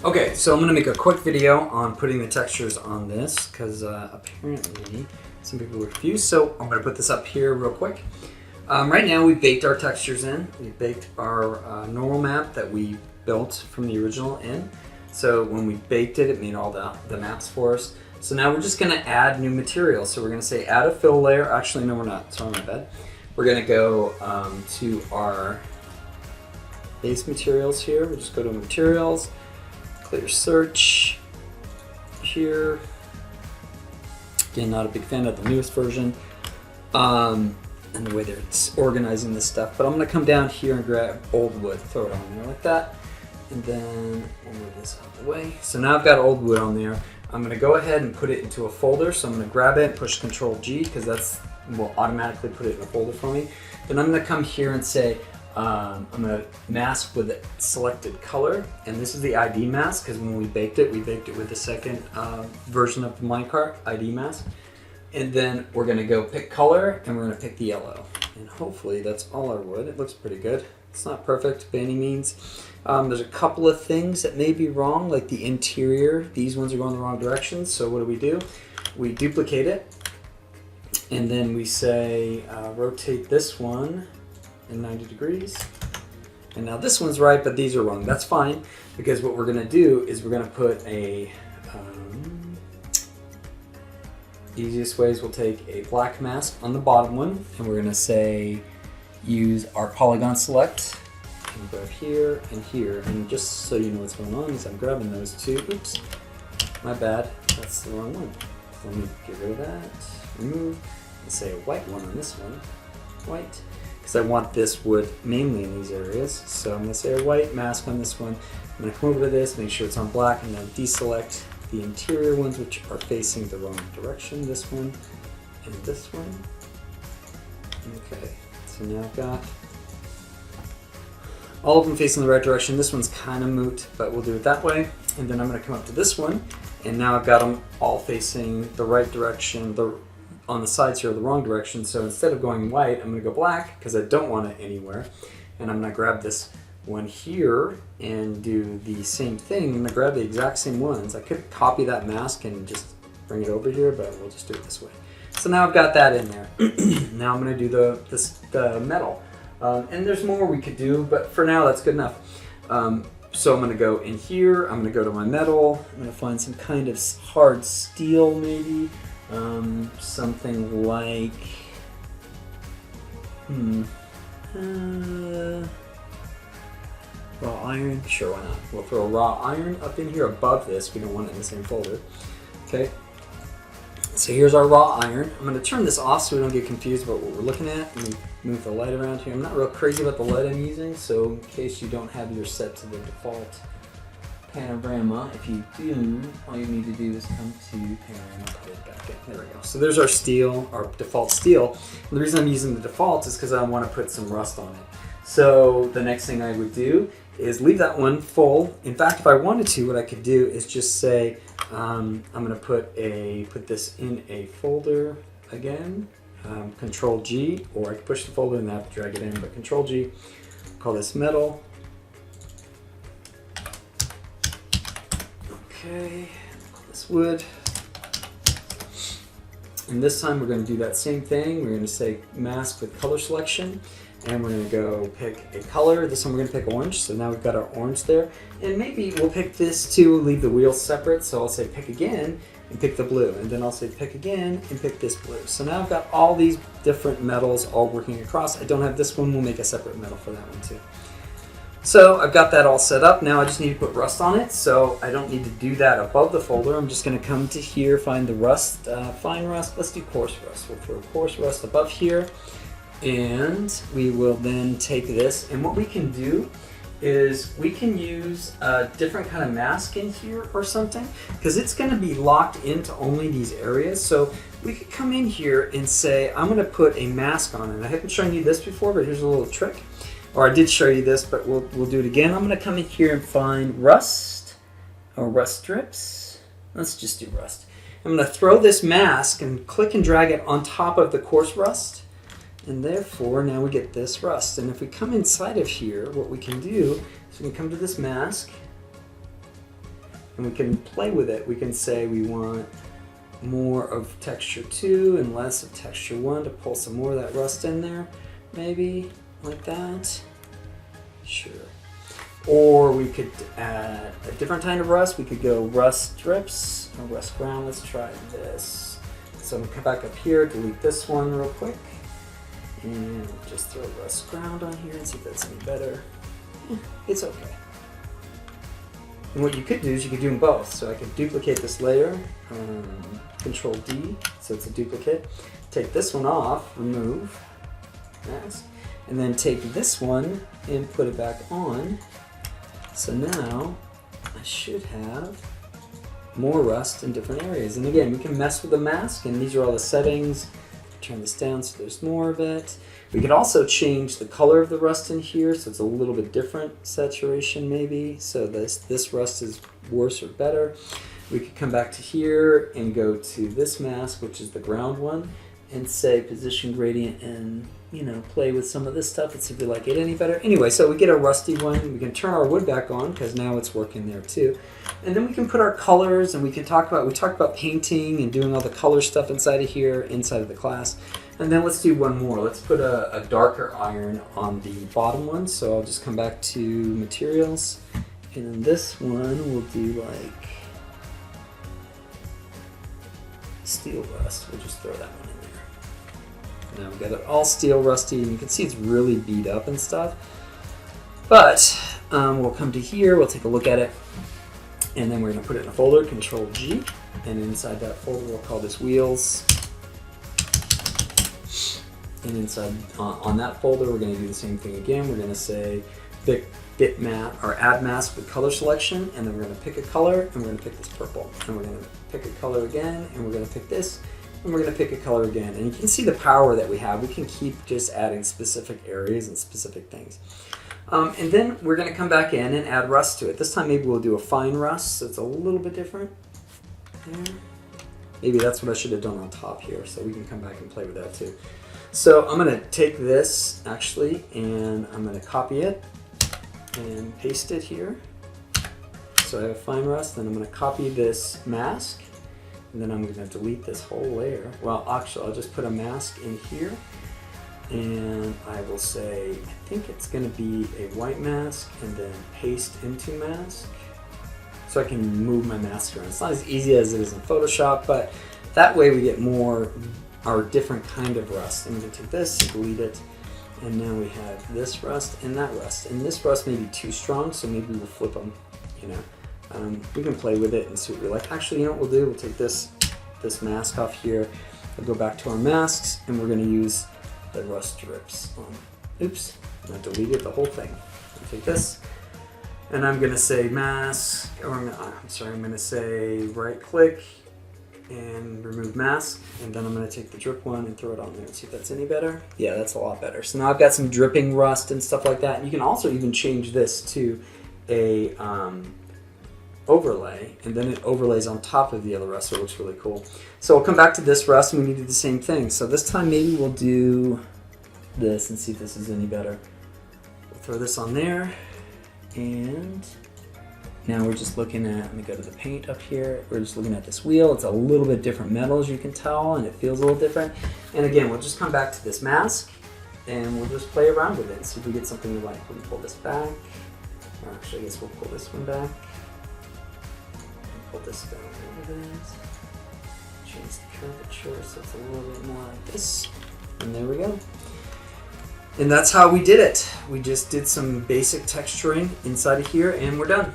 Okay, so I'm going to make a quick video on putting the textures on this because apparently some people were confused. So I'm going to put this up here real quick. Right now we baked our textures in. We baked our normal map that we built from the original in. So when we baked it, it made all the maps for us. So now we're just going to add new materials. So we're going to say add a fill layer. Actually, no, we're not. Sorry, my bad. We're going to go to our base materials here. We'll just go to materials. Clear search here. Again, not a big fan of the newest version and the way they're organizing this stuff, but I'm going to come down here and grab old wood, throw it on there like that, and then we'll move this out of the way. So now I've got old wood on there. I'm going to go ahead and put it into a folder, so I'm going to grab it and push Control G because that's will automatically put it in a folder for me. Then I'm going to come here and say I'm going to mask with a selected color, and this is the ID mask because when we baked it with the second version of the Minecart ID mask. And then we're going to go pick color, and we're going to pick the yellow. And hopefully that's all our wood. It looks pretty good. It's not perfect by any means. There's a couple of things that may be wrong, like the interior. These ones are going the wrong direction, so what do? We duplicate it, and then we say rotate this one in 90 degrees. And now this one's right, but these are wrong. That's fine, because what we're going to do is we're going to put a easiest way is we'll take a black mask on the bottom one, and we're going to say use our polygon select and grab here and here. And just so you know what's going on is I'm grabbing those two. Oops, my bad, that's the wrong one. So let me get rid of that, remove, and say a white one on this one, white, because I want this wood mainly in these areas. So I'm going to say a white mask on this one. I'm going to come over to this, make sure it's on black, and then deselect the interior ones which are facing the wrong direction, this one and this one. Okay, so now I've got all of them facing the right direction. This one's kind of moot, but we'll do it that way. And then I'm going to come up to this one, and now I've got them all facing the right direction. On the sides here are the wrong direction, so instead of going white, I'm going to go black because I don't want it anywhere. And I'm going to grab this one here and do the same thing. I'm going to grab the exact same ones. I could copy that mask and just bring it over here, but we'll just do it this way. So now I've got that in there. Now I'm going to do the metal. And there's more we could do, but for now that's good enough. So I'm going to go in here. I'm going to go to my metal. I'm going to find some kind of hard steel maybe. Something like raw iron. Sure, why not? We'll throw raw iron up in here above this. We don't want it in the same folder. Okay. So here's our raw iron. I'm going to turn this off so we don't get confused about what we're looking at. Let me move the light around here. I'm not real crazy about the light I'm using, so in case you don't have yours set to the default panorama, if you do, all you need to do is come to panorama, put it back in. There we go. So there's our steel, our default steel. And the reason I'm using the default is because I want to put some rust on it. So the next thing I would do is leave that one full. In fact, if I wanted to, what I could do is just say, I'm going to put this in a folder again, Control G, or I could push the folder and have to drag it in, but Control G, call this metal. Okay, call this wood. And this time we're going to do that same thing. We're going to say mask with color selection, and we're going to go pick a color. This one we're going to pick orange, so now we've got our orange there. And maybe we'll pick this too, leave the wheels separate, so I'll say pick again and pick the blue, and then I'll say pick again and pick this blue. So now I've got all these different metals all working across. I don't have this one, we'll make a separate metal for that one too. So I've got that all set up. Now I just need to put rust on it, so I don't need to do that above the folder. I'm just going to come to here, find the rust, fine rust. Let's do coarse rust. We'll throw coarse rust above here, and we will then take this, and what we can do is we can use a different kind of mask in here or something, because it's going to be locked into only these areas. So we could come in here and say, I'm going to put a mask on it. I haven't shown you this before, but here's a little trick. Or I did show you this, but we'll do it again. I'm going to come in here and find rust, or rust strips. Let's just do rust. I'm going to throw this mask and click and drag it on top of the coarse rust. And therefore, now we get this rust. And if we come inside of here, what we can do is we can come to this mask, and we can play with it. We can say we want more of texture 2 and less of texture 1 to pull some more of that rust in there, maybe like that. Sure. Or we could add a different kind of rust. We could go rust strips or rust ground. Let's try this. So I'm gonna come back up here, delete this one real quick, and just throw rust ground on here and see if that's any better. It's okay. And what you could do is you could do them both. So I could duplicate this layer, Control D, so it's a duplicate. Take this one off, remove, mask, and then take this one and put it back on. So now I should have more rust in different areas. And again, we can mess with the mask, and these are all the settings. Turn this down so there's more of it. We could also change the color of the rust in here, so it's a little bit different saturation maybe. So this rust is worse or better. We could come back to here and go to this mask, which is the ground one, and say position gradient and, you know, play with some of this stuff and see if we like it any better. Anyway, so we get a rusty one. We can turn our wood back on because now it's working there too. And then we can put our colors, and we can talk about painting and doing all the color stuff inside of here, inside of the class. And then let's do one more. Let's put a darker iron on the bottom one. So I'll just come back to materials, and then this one we'll do like steel rust. We'll just throw that one in there. Now we've got it all steel rusty, and you can see it's really beat up and stuff. But we'll come to here, we'll take a look at it, and then we're going to put it in a folder, Control G, and inside that folder we'll call this wheels. And inside on that folder we're going to do the same thing again. We're going to say bit map or add mask with color selection, and then we're going to pick a color, and we're going to pick this purple, and we're going to pick a color again, and we're going to pick this, and we're going to pick a color again. And you can see the power that we have. We can keep just adding specific areas and specific things. And then we're going to come back in and add rust to it. This time maybe we'll do a fine rust, so it's a little bit different. There. Maybe that's what I should have done on top here, so we can come back and play with that too. So I'm going to take this actually, and I'm going to copy it and paste it here. So I have a fine rust, then I'm going to copy this mask, and then I'm going to delete this whole layer. Well, actually, I'll just put a mask in here, and I will say, I think it's going to be a white mask, and then paste into mask, so I can move my mask around. It's not as easy as it is in Photoshop, but that way we get more our different kind of rust. And we can take this and delete it, and now we have this rust and that rust. And this rust may be too strong, so maybe we'll flip them, you know. We can play with it and see what we like. Actually, you know what we'll do? We'll take this mask off here. We'll go back to our masks, and we're going to use the rust strips on. Oops, I deleted the whole thing. I'll take this, and I'm going to say mask, or I'm going to say right click and remove mask, and then I'm going to take the drip one and throw it on there and see if that's any better. Yeah, that's a lot better. So now I've got some dripping rust and stuff like that. And you can also even change this to a overlay, and then it overlays on top of the other rust, so it looks really cool. So we'll come back to this rust, and we need to do the same thing. So this time maybe we'll do this and see if this is any better. We'll throw this on there, and now we're just looking at, let me go to the paint up here, we're just looking at this wheel. It's a little bit different metal, as you can tell, and it feels a little different. And again, we'll just come back to this mask, and we'll just play around with it and see if we get something we like. We can pull this back, or actually I guess we'll pull this one back. Pull this down a little bit, change the curvature so it's a little bit more like this, and there we go. And that's how we did it. We just did some basic texturing inside of here, and we're done.